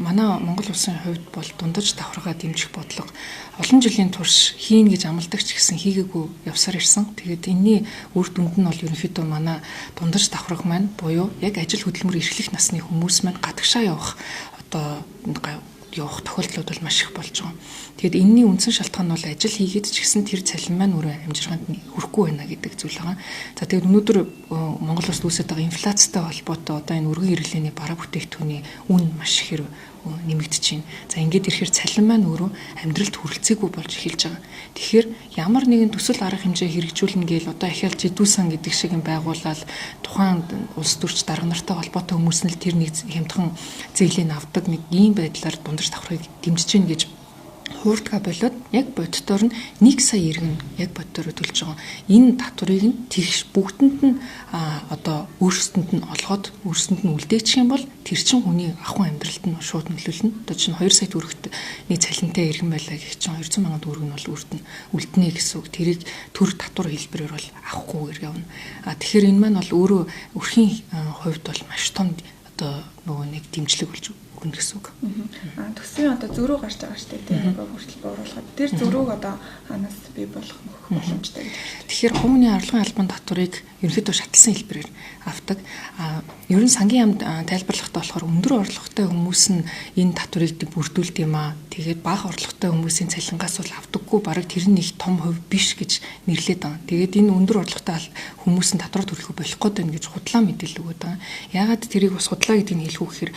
манай Монгол улсын хувьд бол дундаж давхаргаа дэмжих бодлого олон жилийн турш хийн гэж амладаг ч гэсэн хийгээгүй явсаар ирсэн. Тэгээд энэний үр дүнд нь бол ерөнхийдөө манай дундаж давхарга маань буюу яг ажил хөдөлмөр эрхлэх насны хүмүүс маань гадагшаа явах тохиолдлууд бол маш их болж байгаа. Тэгэд энэний үндсэн шалтгаан нь бол ажил хийгээд ч гэсэн тэр цалин маань өөрөө амжиргаанд хүрэхгүй байна гэдэг зүйл байгаа. За тэгээд өнөөдөр Монгол улсад үүсэж байгаа инфляцтай холбоотой одоо энэ өргөн хэрэглээний бараа бүтээгдэхүүний үн маш их нэмэгдэж байна. За ингээд ирэхээр цалин маань өөрөө амьдралд хүрэлцээгүй болж эхэлж байгаа. Тэгэхээр ямар нэгэн төсөл арга хэмжээ хэрэгжүүлнэ гээл одоо ахиалж идүүсэн гэдэг шиг юм байгуулаад тухайн улс төрч дарга нартай холбоотой хүмүүс нь л тэр нэг хямдхан зээлийн авдаг нэг ийм байдлаар дундаж давхрыг дэмжиж гин гэж хуурдгаа болоод яг боддоор нь 1 сая иргэн яг боддоор төлж байгаа. Энэ татварыг нь тэгш бүгдэнд нь одоо өөрсдөнд нь олгоод өөрсдөнд нь үлдээчих юм бол тэр чин хүний ахуйн амьдралд нь шууд нөлөөлнө. Одоо чинь 2 сая төгрөгтний цалинтай иргэн байлаа гэх чинь 200 сая төгрөг нь бол үлдэнэ гэсэн үг. Тэрийг төр татвар хэлбэрээр бол авахгүйгээр явна. Тэгэхээр энэ маань бол өөрөө өрхийн хувьд бол маш том одоо нөгөө нэг дэмжлэг болж өгнө гэсэн үг. Төсвийн одоо зөрүү гарч байгаа шүү дээ. Тэгээ хүртэл бууруулахад тэр зөрүүг одоо ханаас бий болгох боломжтой гэж байна. Тэгэхээр хувийн орлогын албан татварыг ерөнхийдөө шатлсан хэлбэрээр авдаг. Ер нь сангийн яамд тайлбарлахдаа болохоор өндөр орлоготой хүмүүс нь энэ татварыг бүрдүүлдэг юм аа. Тэгээд бага орлоготой хүмүүсийн цалингаас бол авдаггүй бараг тэр нь их том хувь биш гэж нэрлэдэг байгаа. Тэгээд энэ өндөр орлоготой хүмүүс нь татвар төлөхөд болох гээд байна гэж худлаа мэдээлэл өгöd байгаа. Яагаад тэрийг бас худлаа гэдгийг хэлэх үү гэхээр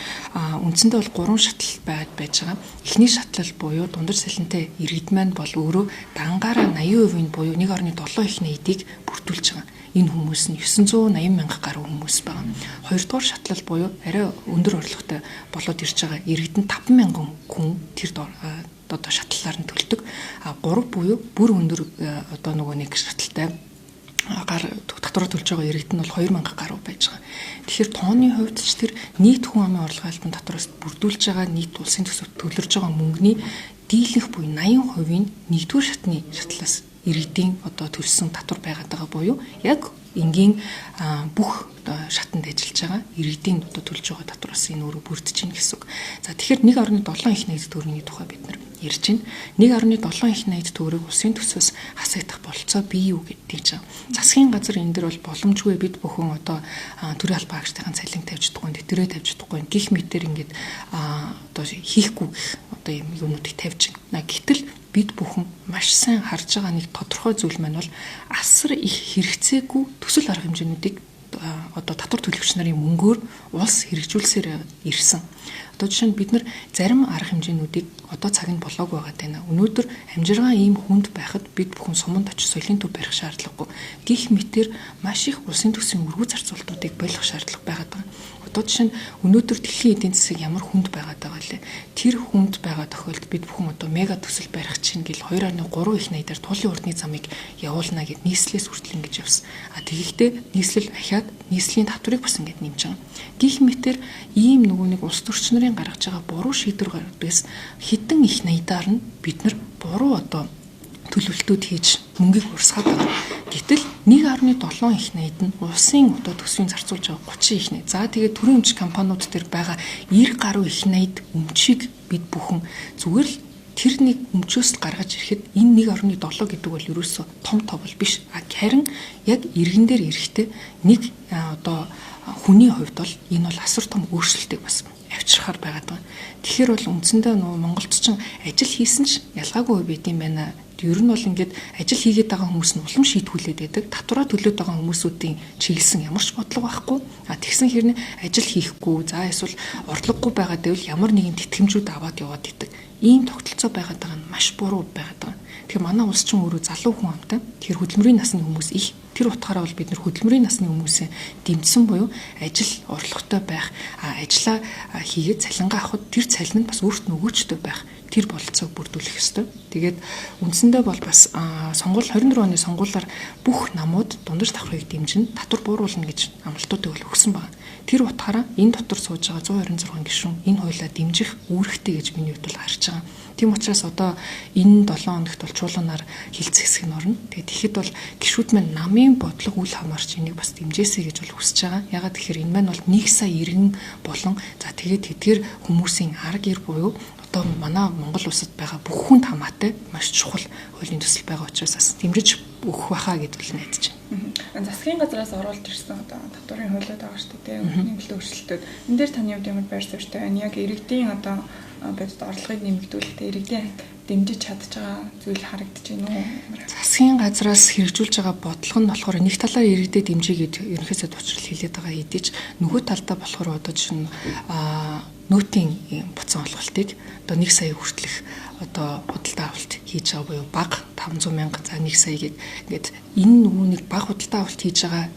үндсэндээ бол 3 шатлал байж байгаа. Эхний шатлал буюу дундаж цалинтай иргэд маань бол өөрөө дангаараа 80% буюу 1.7 их нийтийг бүрдүүлж байгаа. Энэ хүмүүс нь 980 мянга гаруй хүмүүс байгаа. Хоёрдугаар шатлал буюу арай өндөр орлоготой болоод ирж байгаа иргэд нь 50000 хүн тэр одоо шатлалаар нь төлдөг. 3 буюу бүр өндөр одоо нөгөө нэг шатлалтай татвар төлж байгаа иргэд нь бол 2000 гаруй байж байгаа. Тэгэхээр тооны хувьд ч тэр нийт хүн амын орлогын албан татвараас бүрдүүлж байгаа нийт улсын төсөвт төлөрж байгаа мөнгөний дийлэнх буюу 80% нь нэгдүгээр шатны шатлалаас иргэдийн одоо төлсөн татвар байгаад байгаа буюу яг энгийн бүх шатанд ажиллаж байгаа иргэдийн одоо төлж байгаа татвараас энэ өөрөө бүрдэж байна гэсэн үг. За тэгэхээр 1.7 их найд төгрөгийн тухай бид нар ярьж байна. 1.7 их найд төгрөг улсын төсвөөс хасагдах болцоо бий юу гэдгийг жаа. Засгийн газар энэ дөр бол боломжгүй бид бүхэн одоо төрийн албан хаагчдын цалин тавьж чадахгүй, тэтэрээ тавьж чадахгүй гих мэтэр ингээд одоо хийхгүй одоо юм юмнуудыг тавьж байна. Гэтэл бид бүхэн маш сайн харж байгаа нэг тодорхой зүйл маань бол асар их хэрэгцээгүй төсөл арга хэмжээнүүдийг одоо татвар төлөгч нарын мөнгөөр улс хэрэгжүүлсээр ирсэн. Одоо жишээ нь бид нар зарим арга хэмжээнүүдийг одоо цаг нь болоог байгаа тань. Өнөөдөр амжиргаан ийм хүнд байхад бид бүхэн суманд очиж соёлын төв барих шаардлагагүй. Гэх мэтэр маш их улсын төсвийн өргөө зарцуулалтуудыг болох шаардлага байгаад байгаа. Одоо жишээ нь өнөөдөр дэлхийн эдийн засаг ямар хүнд байгаад байгаа лээ. Тэр хүнд байгаа тохиолдолд бид бүхэн одоо мега төсөл барих чинь гэл 2.3 их найдаар туулын урдны замыг явуулна гэд нийслэлээс хүртэл ингэж явсан. Тэгэхдээ нийслэл ахиад нийслэлийн татварыг бас ингэж нэмж байгаа. Гэх мэтэр ийм нөгөө нэг улс төрч нарын гаргаж байгаа буруу шийдвэр гаргадагс хідэн их найдаар нь бид нар буруу одоо төлөвлөлтүүд хийж мөнгийг урсгаад байгаа. Гэтэл 1.7 их найд нь улсын одоо төсвийн зарцуулж байгаа 30 их найд. За тэгээд төрийн өмч компаниуд дээр байгаа 90 гаруй их найд өмчийг бид бүхэн зүгээр л тэр нэг өмчөөс гаргаж ирэхэд энэ 1.7 гэдэг бол ерөөсөө том товол биш. Харин яг иргэн дээр ирэхдээ нэг одоо хүний хувьд бол энэ бол асар том өөрчлөлтийг бас авчрахаар байгаад байгаа. Тэгэхээр бол үндсэндээ нөгөө Монголд ч ажил хийсэн ч ялгаагүй байд юм байна. Ер нь бол ингээд ажил хийгээд байгаа хүмүүс нь улам шийтгүүлээд байдаг. Татвараа төлөөд байгаа хүмүүсүүдийн чиглэсэн ямар ч бодлого байхгүй. Тэгсэн хэрнээ ажил хийхгүй, за эсвэл орлогогүй байгаа гэвэл ямар нэгэн тэтгэмжүүд аваад яваад идэг. Ийм тогтолцоо байгаад байгаа нь маш буруу байгаад байгаа. Тэгэхээр манай улс чинь өөрөө залуу хүн амтай. Тэр хөдөлмөрийн насны хүмүүс их. Тэр утгаараа бол бид нар хөдөлмөрийн насны хүмүүсээ дэмжсэн буюу ажил орлоготой байх, ажиллаа хийгээд цалингаа авахд тэр цалин нь бас өөрт нь өгөөжтэй байх. Тэр бололцоог бүрдүүлэх ёстой. Тэгээд үндсэндээ бол бас 24 оны сонгуулиар бүх намууд дундаж давхрыг дэмжин татвар бууруулна гэж амлалтуудыг бол өгсөн байна. тэр утгаараа энэ дотор сууж байгаа 126 гишүүн энэ хоёулаа дэмжих үүрэгтэй гэж миний хувьд бол харж байгаа. Тийм учраас одоо энэ 7 хоногт бол чуулганаар хилцэх хэсэг нь орно. Тэгээд тэгэхэд бол гишүүд маань намын бодлого үл хамаарч энийг бас дэмжээсэй гэж бол хүсэж байгаа. Ягаад гэхээр энэ маань бол 1 сая иргэн болон за тэгээд тэдгээр хүмүүсийн арга ир буюу одоо манай Монгол улсад байгаа бүх хүнд хамаатай маш чухал хуулийн төсөл байгаа учраас бас дэмжиж өгөх байхаа гэдээ л найдаж байна. Засгийн газраас оруулж ирсэн одоо татварын хуулиуд байгаа шүү дээ. Нэмэлт өөрчлөлтүүд. Энэ дээр таны хувьд ямар байр суурьтай байна? Яг иргэдийн одоо бодит орлогыг нэмэгдүүлэх, иргэдийн дэмжиж чадж байгаа зүйл харагдаж байна уу? Засгийн газраас хэрэгжүүлж байгаа бодлого нь болохоор нэг талаар иргэдэд дэмжиж ерөнхий сайд учрал хэлээд байгаа хэдий ч нөгөө талдаа болохоор одоо чинь нөөтийн буцаан олголтыг одоо 1 сая хүртэлх одоо худалдаа авалт хийж байгаа буюу бага 500 мянга за 1 саягийг ингээд энэ нөгөөнийг бага худалдаа авалт хийж байгаа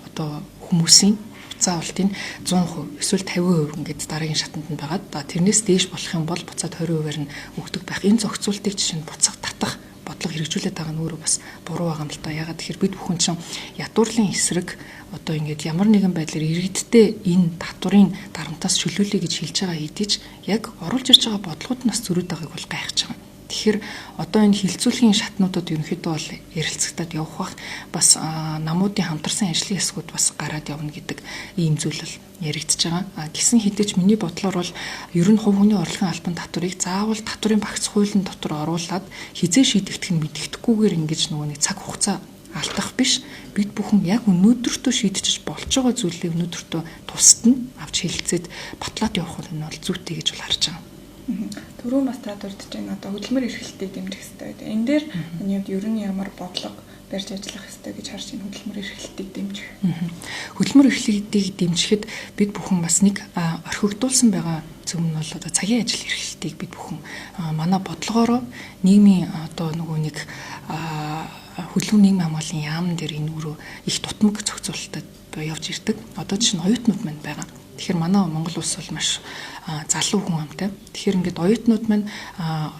одоо хүмүүсийн буцаан авалтын 100% эсвэл 50% ингээд дараагийн шатанд нь байгаа. Тэрнээс дээш болох юм бол буцаад 20%-аар нь өгдөг байх. Энэ зохицуултыг жишээ нь буцах татах бодлого хэрэгжүүлээд байгаа нь өөрөө бас буруу байгаа юм л да. Ягаад тэгэхээр бид бүхэн чинь ядуурлын эсрэг одоо ингээд ямар нэгэн байдлаар иргэдтэй энэ татварын дарамтаас чөлөөлөе гэж хэлж байгаа хэдий ч яг оруулж ирж байгаа бодлогод нас зөрүүд байгааг бол гайхаж байгаа. Тэгэхээр одоо энэ хилцүүлгийн шатнуудад ерөнхийдөө бол ярилцагтаад явах бах бас намуудын хамтарсан ажлын хэсгүүд бас гараад явна гэдэг ийм зүйл бол яригдж байгаа. Гэсэн хэдий ч миний бодлоор бол ер нь хувь хүний орлогын албан татварыг заавал татварын багц хуулийн дотор оруулаад хизээ шийдэгдэх нь мэддэхгүйгээр ингэж нөгөө нэг цаг хугацаа алдах биш. Бид бүхэн яг өнөөдөртөө шийдчихэж болж байгаа зүйлийг өнөөдөртөө тусад нь авч хэлэлцээд батлаад явах нь бол зүйтэй гэж бол харж байгаа. Түрүүн бас та дурдж байна одоо хөдөлмөр эрхлэлтийг дэмжих хэрэгтэй гэдэг. Энэ дээр миний хувьд ер нь ямар бодлого барьж ажиллах хэрэгтэй гэж харж байна хөдөлмөр эрхлэлтийг дэмжих. Хөдөлмөр эрхлэлтийг дэмжихэд бид бүхэн бас нэг орхигдуулсан байгаа зөв нь бол одоо цагийн ажил эрхлэлтийг бид бүхэн манай бодлогоороо нийгмийн одоо нөгөө нэг хөдөлгөөн нийгмийн хамгааллын яамн дээр энэ өөрөө их тутмаг зохицуулалтад явж ирдэг. Одоо чинь оюутнууд маань байгаа. Тэгэхээр манай Монгол улс бол маш залуу хүн амтай. Тэгэхээр ингээд оюутнууд маань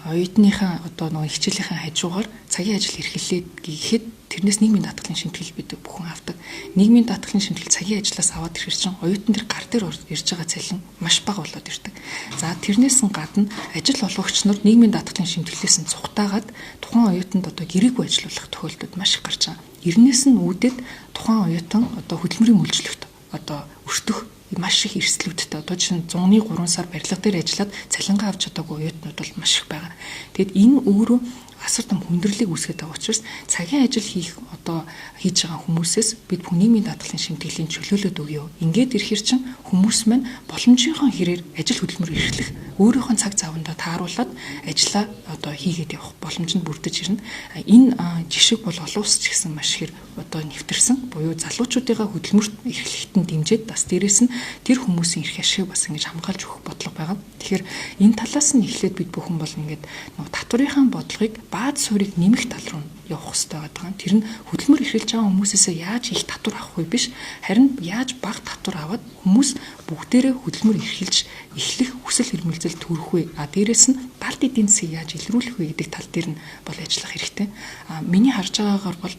оюутныхаа одоо нөгөө хичээлийнхаа хажуугаар цагийн ажил эрхлэлээд гэхэд тэрнээс нийгмийн даатгалын шимтгэл бид бүхэн авдаг. Нийгмийн даатгалын шимтгэл цагийн ажлаас аваад ирэхэр чинь оюутан дээр гар дээр ирж байгаа цалин маш бага болоод ирдэг. За тэрнээс нь гадна ажил олгогч нар нийгмийн даатгалын шимтгэлээс нь цухтаагаад тухайн оюутанд одоо гэрээгүй ажиллуулах тохиолдол маш их гарч байгаа. Ирнээс нь үүдээд тухайн оюутан одоо хөдөлмөрийн үйлчлэгт одоо өртөх маш их эрсдлүүдтэй одоо чинь 100-ны 3 сар барилга дээр ажиллаад цалингаа авч чадаагүй оюутнууд бол маш их байгаа. Тэгэд энэ өөрөө асар том хүндрэлийг үүсгэж байгаа учраас цагийн ажил хийж байгаа хүмүүсээс бид нийгмийн даатгалын шимтгэлийн чөлөөлөд өгье. Ингээд ирэхэр чинь хүмүүс маань боломжийнхоо хэрээр ажил хөдөлмөр эрхлэх өөрийнхөө цаг завандаа тааруулаад ажиллаа одоо хийгээд явах боломж нь бүрдэж ирнэ. Энэ жишг бол олон улс ч гэсэн маш их одоо нэвтэрсэн буюу залуучуудынхаа хөдөлмөрт эрхлэхэд нь дэмжиж бас дээрэс нь тэр хүмүүсийн эрх ашиг бас ингэж хамгаалж өгөх бодлого байгаа. Тэгэхээр энэ талаас нь эхлээд бид бүхэн бол ингээд татварынхаа бодлогыг бааз суурийг нэмэх тал руу явах хэрэгтэй байгаа. Тэр нь хөдөлмөр эрхэлж байгаа хүмүүсээсээ яаж их татвар авах вэ биш, харин яаж бага татвар аваад хүмүүс бүгдээрээ хөдөлмөр эрхэлж эхлэх хүсэл эрмэлзэл төрөх вэ? Дээрээс нь далд эдийн засгийг яаж илрүүлэх вэ гэдэг тал дээр нь бол ажиллах хэрэгтэй. Миний харж байгаагаар бол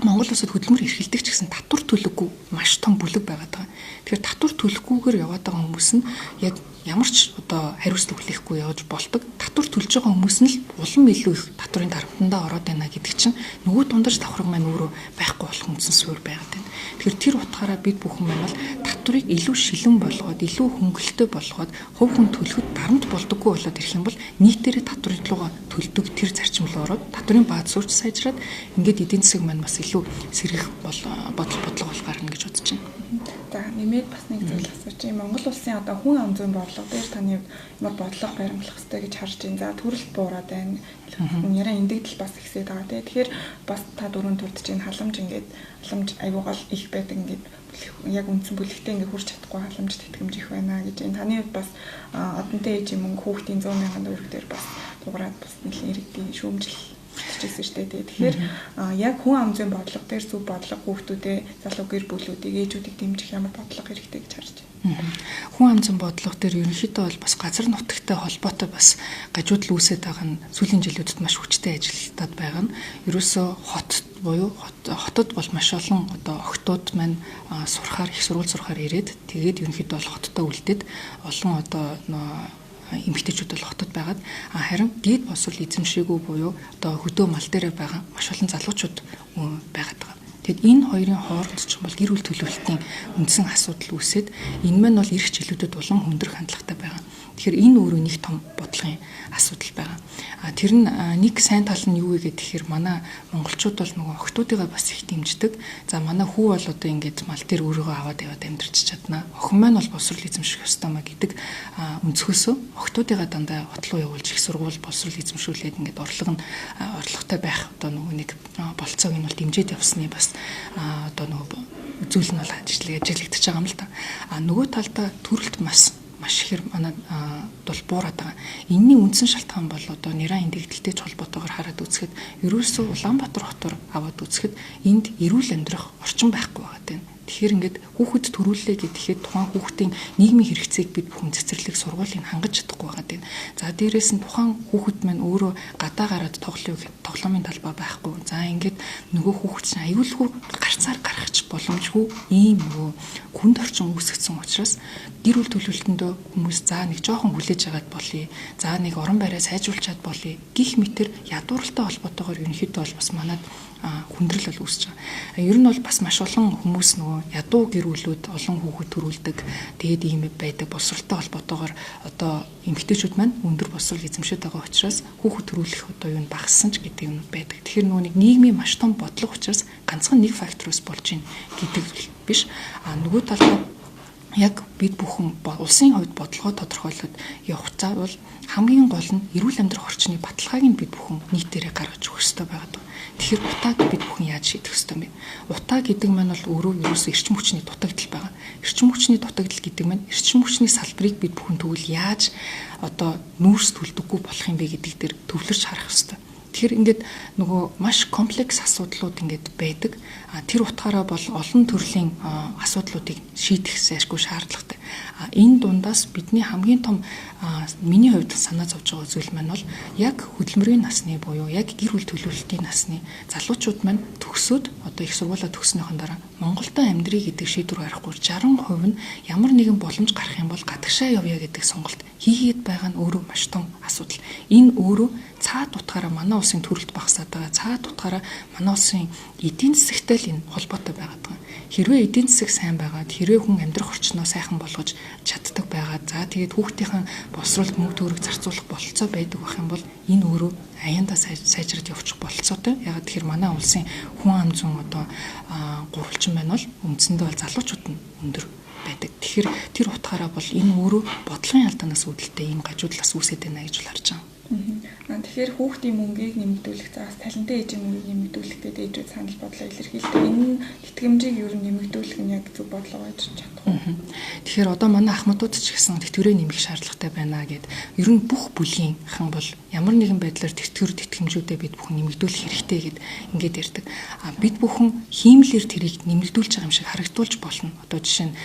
Монгол улсад хөдөлмөр эрхэлдэг ч гэсэн татвар төлөггүй маш том бүлэг байгаад байгаа. Тэгэхээр татвар төлөхгүйгээр яваад байгаа хүмүүс нь яг ямар ч одоо хариуцлага хүлээхгүй явж болдог. Татвар төлж байгаа хүмүүс нь л улам илүү их татварын дарамтандаа ороод байна гэдэг чинь нөгөө дундаж давхраг маань өөрөө байхгүй болох үндсэн суурь байгаад байна. Тэгэхээр тэр утгаараа бид бүхэн маань бол татварыг илүү шилэн болгоод, илүү хөнгөлөлтөй болгоод хувь хүн төлөхөд дарамт болдоггүй болоод ирэх юм бол нийтээрээ татварын төлгөө төлдөг тэр зарчим руу ороод татварын бааз суурь сайжраад ингээд эдийн засаг маань бас илүү сэргэх бодлого болох гарна гэж бодож байна. За нэмээд бас нэг зүйл асууж байна. Монгол улсын одоо хүн ам зүйн борлого дээр таны ямар бодлого баримтлах хэрэгтэй гэж харж байна. За төрөлт буураад байна. Яраа эндэгдэл бас ихсээд байгаа. Тэгэхээр бас та дөрөв төрдөж байна. Халамж аюу гол их байдаг ингээд яг үндсэн бүлэгтээ ингээд хүрч чадахгүй халамж тэтгэмж их байна гэж байна. Таны хувьд бас одонтой ээж мөнгө хүүхдийн 100,000 төгрөг дээр бас дуурайд бас нэлийн иргэдийн шүүмжил ярьж ирсэн шүү дээ. Тэгэхээр яг хүн ам зүйн бодлого дээр зөв бодлого хүүхдүүдээ залуу гэр бүлүүдийг ээжүүдийг дэмжих ямар бодлого хэрэгтэй гэж харж байна. Хүн ам зүйн бодлого дээр ерөнхийдөө бол бас газар нутагтай холбоотой бас гажуудал үүсэж байгаа нь сүүлийн жилүүдэд маш хүчтэй ажилтаад байгаа нь ерөөсөө хот буюу хотод бол маш олон одоо охтууд маань сурахаар их сургууль сурахаар ирээд тэгээд ерөнхийдөө бол хоттой үлдээд олон одоо эмэгтэйчүүд бол хотод байгаад харин дээд босвол эзэмшээгүй буюу одоо хөдөө мал дээрээ байгаа маш олон залуучууд байгаад байгаа. Тэгэд энэ хоёрын хооронд ч бол гэр бүл төлөвлөлтийн үндсэн асуудал үүсээд энэ маань бол ирэх жилүүдэд улам хүндрэх хандлагатай байгаа. Тэгэхээр энэ өөрөө нэг том бодлогын асуудал байгаа. Тэр нь нэг сайн тал нь юу вэ гэхээр манай монголчууд бол нөгөө охтуудыгаа бас их дэмждэг. За манай хүү бол одоо ингээд мал дээр өөрийгөө аваад яваад амьдарч чадна. Охин маань бол боловсрол эзэмших ёстой маа гэдэг өнцгөөсөө охтуудыгаа дандаа хот руу явуулж их сургууль боловсрол эзэмшүүлээд ингээд орлоготой байх одоо нөгөө нэг болцоог нь бол дэмжиж явсны бас одоо нөгөө зүйл нь бол ажиглагдчихж байгаа юм л да. Нөгөө талдаа төрөлт маш ихээр манай бол буураад байгаа. Энэний үндсэн шалтгаан бол одоо нэрийн дэгдэлтэй холбоотойгоор хараад үзэхэд ерөөсөө Улаанбаатар хотоор аваад үзэхэд энд эрүүл амьдрах орчин байхгүй байгаа тийм. Тэгэхээр ингээд хүүхэд төрүүлээ гэхэд тухайн хүүхдийн нийгмийн хэрэгцээг бид бүхэн цэцэрлэг сургуулийн хангаж чадахгүй байгаа тийм. За дээрээс нь тухайн хүүхэд маань өөрөө гадаа гараад тоглоомын талбай байхгүй. За ингээд нөгөө хүүхэд чинь аюулгүй гарцаар гарахч боломжгүй ийм нөгөө хүнд орчин үүсгэсэн учраас гэр бүл төлөвлөлтөндөө хүмүүс за нэг жоохон хүлээж аваад болъё. За нэг орон байраа сайжруулчаад болъё. Гих мэтэр ядууралтай холбоотойгоор ерөнхийдөө бол бас манад хүндрэл бол үүсэж байгаа. Ер нь бол бас маш олон хүмүүс нөгөө ядуу гэр бүлүүд олон хүүхэд төрүүлдэг. Тэгээд ийм байдаг боловсролтой холбоотойгоор одоо эмэгтэйчүүд маань өндөр боловсрол эзэмшээд байгаа учраас хүүхэд төрүүлэх одоо юу багассан ч гэдэг юм байдаг. Тэгэхээр нөгөө нэг нийгмийн маш том бодлого учраас ганцхан нэг фактороос болж ийн гэдэг биш. Нөгөө талаа яг бид бүхэн улсын хувьд бодлогоо тодорхойлоод явах цаа бол хамгийн гол нь эрүүл амьдрах орчны баталгааг нь бид бүхэн нийтээрээ гаргаж өгөх ёстой байгаа. Тэгэхээр утааг бид бүхэн яаж шийдэх ёстой юм бэ? Утаа гэдэг маань бол өөрөө ерөөсөө эрчим хүчний дутагдал байгаа. Эрчим хүчний дутагдал гэдэг маань эрчим хүчний салбарыг бид бүхэн тэгвэл яаж одоо нүүрс төлдөггүй болох юм бэ гэдэг дээр төвлөрч харах ёстой. Тэгэхээр ингээд нөгөө маш комплекс асуудлууд ингээд байдаг. Тэр утгаараа бол олон төрлийн асуудлуудыг шийдэх зайлшгүй шаардлагатай. Энэ дундаас бидний хамгийн том миний хувьд санаа зовж байгаа зүйл маань бол яг хөдөлмөрийн насны буюу яг гэр бүл төлөвлөлтийн насны залуучууд маань төгсөөд одоо их сургуулаа төгснөхийн дараа Монголдо амьдрий гэдэг шийдвэр гаргахгүй 60% нь ямар нэгэн боломж гарах юм бол гадагшаа явъя гэдэг сонголт хийгээд байгаа нь өөрөө маш том асуудал. Энэ өөрөө цаад утгаараа манай улсын төрөлт багасаад байгаа. Цаад утгаараа манай улсын эдийн засагтай л энэ холбоотой байгаад байгаа. Хэрвээ эдийн засаг сайн байгаад, хэрвээ хүн амьдрах орчноо сайхан болгож чаддаг байгаад, за тэгээд хүүхдийн боловсролд мөнгө төгрөг зарцуулах бололцоо байдаг байх юм бол энэ өөрөө аяндаа сайжраад явчих бололцоотой. Ягаад тэгэхээр манай улсын хүн ам зүйн одоо гурвалжин байна бол үндсэндээ бол залуучууд нь өндөр байдаг. Тэгэхээр тэр утгаараа бол энэ өөрөө бодлогын алдаанаас үүдэлтэй ийм гажуудлаас үүсэж байна гэж харж байгаа. Тэгэхээр хүүхдийн мөнгийг нэмэгдүүлэх, заас талантай ээжийн мөнгийг нэмэгдүүлэхдээ ээжүүд санал бодлоо илэрхийлдэг. Энэ тэтгэмжийг ер нь нэмэгдүүлэх нь яг зөв бодлого байж чадах уу? Тэгэхээр одоо манай ахмадууд ч гэсэн тэтгэврээ нэмэх шаардлагатай байна гэд ер нь бүх бүлгийнхэн бол ямар нэгэн байдлаар тэтгэмжүүдээ бид бүхэн нэмэгдүүлэх хэрэгтэй гэд ингээд ярьдаг. Бид бүхэн хиймлэр тэрийг нэмэгдүүлж байгаа юм шиг харагдуулж болно. Одоо жишээ нь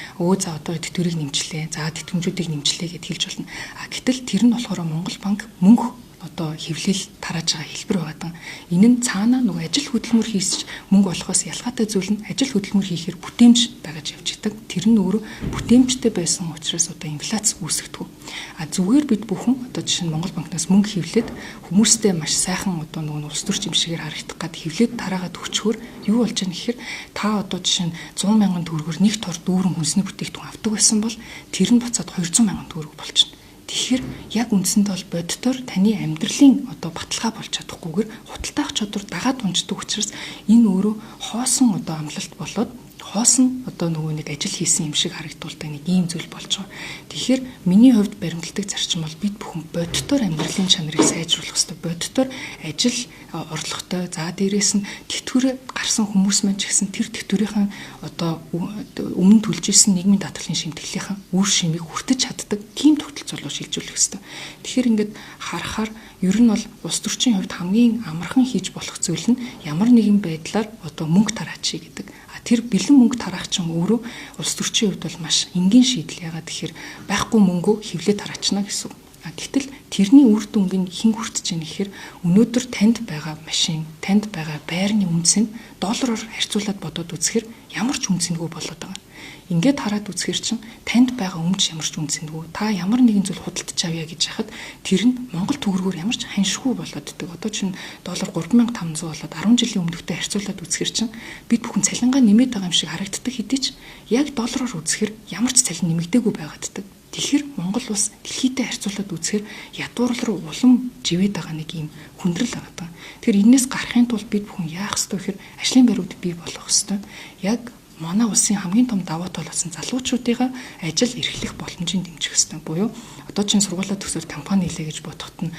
за одоо тэтгэврийг нэмчлээ, за тэтгэмжүүдийг нэмчлээ гэд хэлж болно. Гэтэл тэр нь болохоор Монгол банк мөнгө одоо хэвлэл тарааж байгаа хэлбэр байдаг. Энэ нь цаанаа нөгөө ажил хөдөлмөр хийсч мөнгө олохоос ялгаатай зүйл нь ажил хөдөлмөр хийхээр бүтээмж байгаж явж идэг. Тэр нь өөрөө бүтээмжтэй байсан учраас одоо инфляц үүсгдэг. Зүгээр бид бүхэн одоо жишээ нь Монгол банкнаас мөнгө хэвлээд хүмүүстэй маш сайхан одоо нөгөө улс төрч юм шигээр харагдах гад хэвлээд тараагаад өчгөр юу болж байгаа нэхэр та одоо жишээ нь 100,000 төгрөгөөр нэг тор дүүрэн хүнсний бүтээгдэхүүн авдаг байсан бол тэр нь буцаад 200,000 төгрөг болчихно. Тэгэхээр яг үндсэндээ бол боддоор таны амьдралын одоо баталгаа болж чадахгүйгээр худалдаах чадвар дагаад унждаг учраас энэ өөрөө хоосон одоо амлалт болоод хоосон одоо нөгөө нэг ажил хийсэн юм шиг харагдуулдаг нэг ийм зүйл болж байгаа. Тэгэхээр миний хувьд баримтлагдаг зарчим бол бид бүхэн бодитоор амьдралын чанарыг сайжруулах хэрэгтэй. Бодитоор ажил орлоготой, за дээрээс нь тэтгэврээр гарсан хүмүүс маань ч гэсэн тэр тэтгэврийн одоо өмнө төлж ирсэн нийгмийн даатгалын шимтгэлийнхэн үр шимийг хүртэж чаддаг тийм тогтолцоолоо шилжүүлэх хэрэгтэй. Тэгэхээр ингээд харахаар ер нь бол улс төрчийн хувьд хамгийн амархан хийж болох зүйл нь ямар нэгэн байдлаар одоо мөнгө тараачи гэдэг. Тэр бэлэн мөнгө тараах чинь өөрөө улс төрчийн хувьд бол маш энгийн шийдэл. Ягаад гэхээр байхгүй мөнгөө хевлээ тараачна гэсэн. Гэтэл тэрний үр дүнгийн хэн хүртэж байна гэхээр өнөөдөр танд байгаа машин, танд байгаа байрны үнс нь доллараар харьцуулаад бодоод үзэхээр ямар ч үнцэнгүй болоод байгаа. Ингээд хараад үзэхэр чинь танд байгаа өмч ямар ч үнцэнгүй. Та ямар нэгэн зүйл худалдаж авъя гэж хахад тэр нь Монгол төгрөгөөр ямар ч ханшгүй болоод идэг. Одоо чинь доллар 3500 болоод 10 жилийн өмнөхтэй харьцуулаад үзэхэр чинь бид бүхэн цалингаа нэмээд байгаа юм шиг харагддаг хэдий ч яг доллараар үзэхэр ямар ч цалин нэмэгдээгүй байгааддаг. Тэгэхээр Монгол улс дэлхийдээ харьцуулаад үзэхээр ядуурл руу улам живээд байгаа нэг юм хүндрэл байгаа. Тэгэхээр энэс гарахын тулд бид бүхэн яах ёстой гэхээр ажлын байрууд бий болгох ёстой. Яг манай улсын хамгийн том давуу тал болсон залуучуудыг ажил эрхлэх боломжийг дэмжих ёстой. Буюу одоо чинь сургуулаа төгсөөд компани хийлээ гэж бодоход нь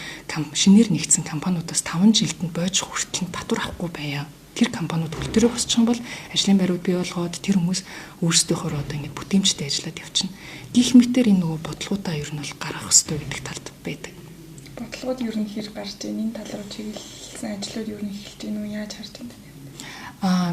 шинээр нэгдсэн компаниудаас 5 жилд нь бойж хүртэл татвар авахгүй байя. Тэр компаниуд хөл төрөө босчих юм бол ажлын байрууд бий болгоод тэр хүмүүс өөрсдийнхөө одоо ингэ бүтээмжтэй ажиллаад явчихна. Гэх мэтээр энэ нөгөө бодлогуудаа ер нь бол гаргах ёстой гэдэг талд байдаг. Бодлогууд ер нь хэр гарч ийн энэ тал руу чиглэсэн ажлууд ер нь эхэлж гин үү яаж харж байна?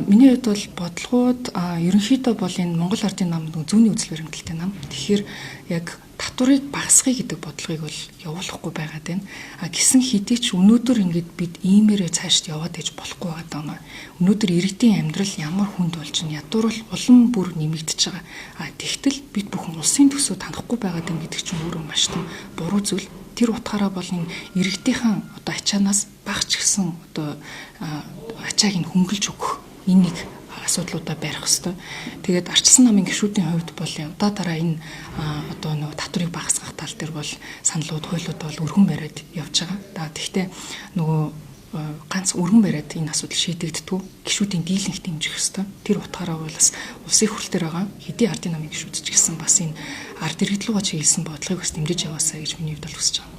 Миний хувьд бол бодлогууд ерөнхийдөө бол энэ Монгол Ардын намд зүүнний үзэл баримталтай нам. Тэгэхээр яг татварыг багасгая гэдэг бодлогыг бол явуулахгүй байгаад байна. Гэсэн хэдий ч өнөөдөр ингээд бид иймэрээ цаашд яваад иж болохгүй байгаа. Өнөөдөр иргэдийн амьдрал ямар хүнд болж байна. Ядуурл улам бүр нэмэгдэж байгаа. Тэгтэл бид бүхэн улсын төсөө танахгүй байгаад байна гэдэг чинь өөрөө маш том буруу зүйл. Тэр утгаараа бол энэ иргэдийнхэн одоо ачаанаас багч гисэн одоо ачааг нь хөнгөлж өгөх энэ нэг асуудлуудаа барих хэвээр. Тэгээд арчилсан намын гишүүдийн хувьд бол удаа дараа энэ одоо нөгөө татварыг багасгах тал дээр бол саналууд, хуулиуд бол өргөн бариад явж байгаа. Тэгэхдээ нөгөө ганц өргөн бариад энэ асуудал шийдэгддэг. Гишүүдийн дийлэнх дэмжих хэвээр. Тэр утгаараа бол бас улсын хурал дээр байгаа хэдий ардын намын гишүүд ч гэсэн бас энэ ард иргэд рүү чиглэсэн бодлогыг бас дэмжиж яваасаа гэж миний хувьд бол хүсэж байна.